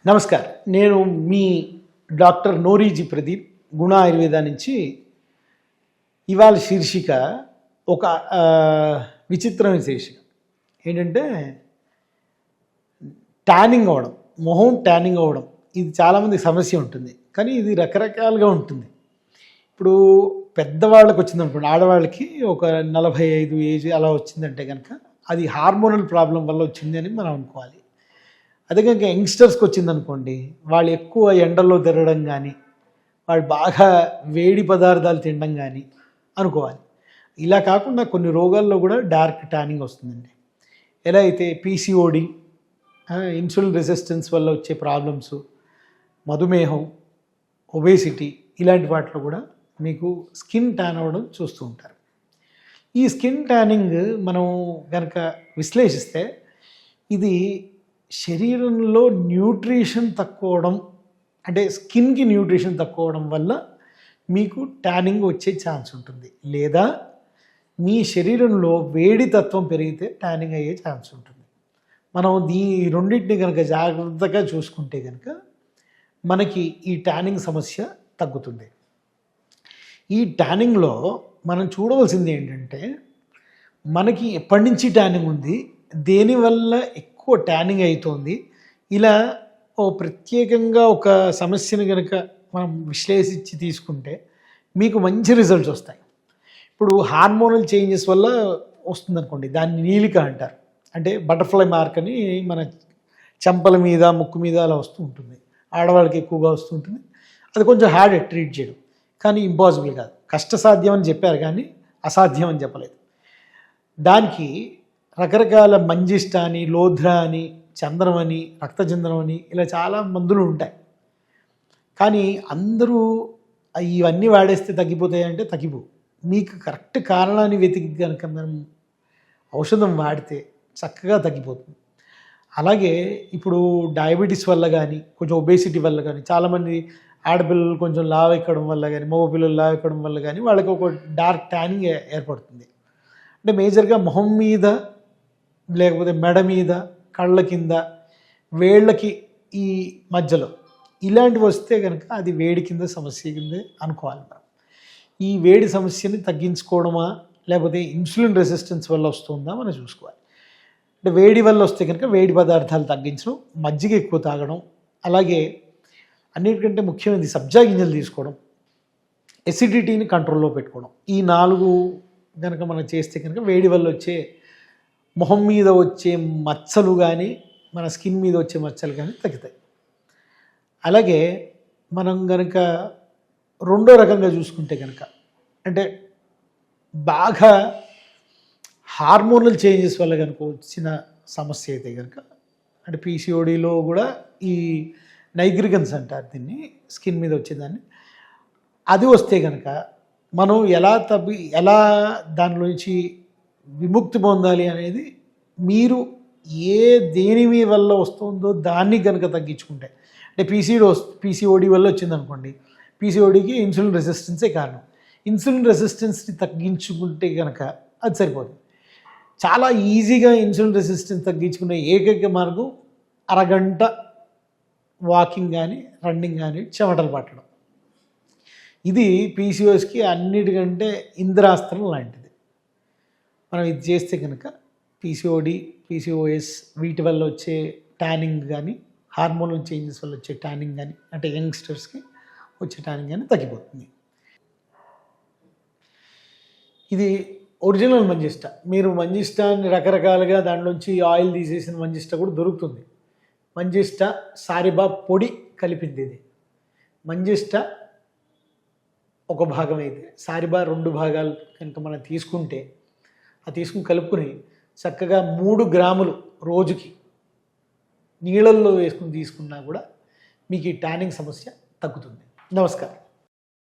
నమస్కారం. నేను మీ డాక్టర్ నోరీజీ ప్రదీప్, గుణ ఆయుర్వేద నుంచి. ఇవాళ శీర్షిక ఒక విచిత్రమైన శీర్షిక ఏంటంటే ట్యానింగ్ అవ్వడం, మొహం ట్యానింగ్ అవ్వడం. ఇది చాలామంది సమస్య ఉంటుంది, కానీ ఇది రకరకాలుగా ఉంటుంది. ఇప్పుడు పెద్దవాళ్ళకి వచ్చిందనుకోండి, ఆడవాళ్ళకి ఒక 45 ఏజ్ అలా వచ్చిందంటే కనుక అది హార్మోనల్ ప్రాబ్లం వల్ల వచ్చింది అని మనం అనుకోవాలి. అదే కనుక యంగ్స్టర్స్కి వచ్చిందనుకోండి, వాళ్ళు ఎక్కువ ఎండల్లో తిరగడం కానీ, వాళ్ళు బాగా వేడి పదార్థాలు తినడం కానీ అనుకోవాలి. ఇలా కాకుండా కొన్ని రోగాల్లో కూడా డార్క్ ట్యానింగ్ వస్తుందండి. ఎలా అయితే పీసీఓడి, ఇన్సులిన్ రెసిస్టెన్స్ వల్ల వచ్చే ప్రాబ్లమ్స్, మధుమేహం, ఒబేసిటీ, ఇలాంటి వాటిలో కూడా మీకు స్కిన్ ట్యాన్ అవ్వడం చూస్తూ ఉంటారు. ఈ స్కిన్ ట్యానింగ్ మనం కనుక విశ్లేషిస్తే ఇది శరీరంలో న్యూట్రిషన్ తక్కువ అవడం, అంటే స్కిన్కి న్యూట్రిషన్ తక్కువ అవడం వల్ల మీకు ట్యానింగ్ వచ్చే ఛాన్స్ ఉంటుంది. లేదా మీ శరీరంలో వేడి తత్వం పెరిగితే ట్యానింగ్ అయ్యే ఛాన్స్ ఉంటుంది. మనం రెండింటిని కనుక జాగ్రత్తగా చూసుకుంటే కనుక మనకి ఈ ట్యానింగ్ సమస్య తగ్గుతుంది. ఈ ట్యానింగ్లో మనం చూడవలసింది ఏంటంటే, మనకి ఎప్పటి నుంచి ట్యానింగ్ ఉంది, దేనివల్ల ఎక్కువ ట్యానింగ్ అవుతుంది, ఇలా ప్రత్యేకంగా ఒక సమస్యను కనుక మనం విశ్లేషించి తీసుకుంటే మీకు మంచి రిజల్ట్స్ వస్తాయి. ఇప్పుడు హార్మోనల్ చేంజెస్ వల్ల వస్తుందనుకోండి, దాన్ని నీలిక అంటారు. అంటే బటర్ఫ్లై మార్క్ అని మన చెంపల మీద, ముక్కు మీద అలా వస్తూ ఉంటుంది. ఆడవాళ్ళకి ఎక్కువగా వస్తుంటుంది. అది కొంచెం హార్డ్ ట్రీట్ చేయడం, కానీ ఇంపాసిబుల్ కాదు. కష్టసాధ్యం అని చెప్పారు, కానీ అసాధ్యం అని చెప్పలేదు. దానికి రకరకాల మంజిష్ట అని, లోధ్ర అని, చంద్రం అని, రక్తచంద్రం అని, ఇలా చాలా మందులు ఉంటాయి. కానీ అందరూ ఇవన్నీ వాడేస్తే తగ్గిపోతాయి అంటే తగ్గిపో. మీకు కరెక్ట్ కారణాన్ని వెతికి కనుక మనం ఔషధం వాడితే చక్కగా తగ్గిపోతుంది. అలాగే ఇప్పుడు డయాబెటీస్ వల్ల కానీ, కొంచెం ఒబేసిటీ వల్ల కానీ, చాలామంది ఆడపిల్లలు కొంచెం లావు ఎక్కడం వల్ల కానీ, మగ పిల్లలు లావు ఎక్కడం వల్ల కానీ వాళ్ళకి ఒక డార్క్ ట్యానింగ్ ఏర్పడుతుంది. అంటే మేజర్గా మొహం మీద, లేకపోతే మెడ మీద, కళ్ళ కింద, వేళ్ళకి ఈ మధ్యలో ఇలాంటివి వస్తే కనుక అది వేడి కింద సమస్య కిందే అనుకోవాలి. మనం ఈ వేడి సమస్యని తగ్గించుకోవడమా, లేకపోతే ఇన్సులిన్ రెసిస్టెన్స్ వల్ల వస్తుందా మనం చూసుకోవాలి. అంటే వేడి వల్ల వస్తే కనుక వేడి పదార్థాలు తగ్గించడం, మజ్జిగ ఎక్కువ తాగడం, అలాగే అన్నిటికంటే ముఖ్యమైనది సబ్జా గింజలు తీసుకోవడం, ఎసిడిటీని కంట్రోల్లో పెట్టుకోవడం. ఈ 4 కనుక మనం చేస్తే కనుక వేడి వల్ల వచ్చే మొహం మీద వచ్చే మచ్చలు కానీ, మన స్కిన్ మీద వచ్చే మచ్చలు కానీ తగ్గుతాయి. అలాగే మనం కనుక రెండో రకంగా చూసుకుంటే కనుక, అంటే బాగా హార్మోనల్ చేంజెస్ వల్ల కనుక వచ్చిన సమస్య అయితే కనుక, అంటే పీసీఓడిలో కూడా ఈ నైగ్రిగన్స్ అంటారు దీన్ని, స్కిన్ మీద వచ్చేదాన్ని. అది వస్తే కనుక మనం ఎలా దానిలోంచి విముక్తి పొందాలి అనేది, మీరు దేని వల్ల వస్తుందో దాన్ని కనుక తగ్గించుకుంటే, అంటే పీసీఓడి వల్ల వచ్చిందనుకోండి, పీసీఓడికి ఇన్సులిన్ రెసిస్టెన్సే కారణం. ఇన్సులిన్ రెసిస్టెన్స్ని తగ్గించుకుంటే కనుక అది సరిపోతుంది. చాలా ఈజీగా ఇన్సులిన్ రెసిస్టెన్స్ తగ్గించుకునే ఏకైక మార్గం అరగంట వాకింగ్ కానీ, రన్నింగ్ కానీ, చెమటలు పట్టడం. ఇది పీసీఓఎస్కి అన్నిటికంటే ఇంద్రాస్త్రం లాంటిది. మనం ఇది చేస్తే కనుక పీసీఓడి, పీసీఓఎస్ వీటి వల్ల వచ్చే ట్యానింగ్ కానీ, హార్మోనల్ చేంజెస్ వల్ల వచ్చే ట్యానింగ్ కానీ, అంటే యంగ్స్టర్స్కి వచ్చే ట్యానింగ్ కానీ తగ్గిపోతుంది. ఇది ఒరిజినల్ మంజిష్ట. మీరు మంజిష్టాన్ని రకరకాలుగా దాంట్లోంచి ఆయిల్ తీసేసిన మంజిష్ట కూడా దొరుకుతుంది. మంజిష్ట, సారిబా పొడి కలిపింది ఇది. మంజిష్ట ఒక భాగం అయితే, సారిబా 2 భాగాలు కనుక మనం తీసుకుంటే, తీసుకుని కలుపుకొని చక్కగా 3 గ్రాములు రోజుకి నీళ్ళల్లో వేసుకుని తీసుకున్నా కూడా మీకు ఈ ట్యానింగ్ సమస్య తగ్గుతుంది. నమస్కారం.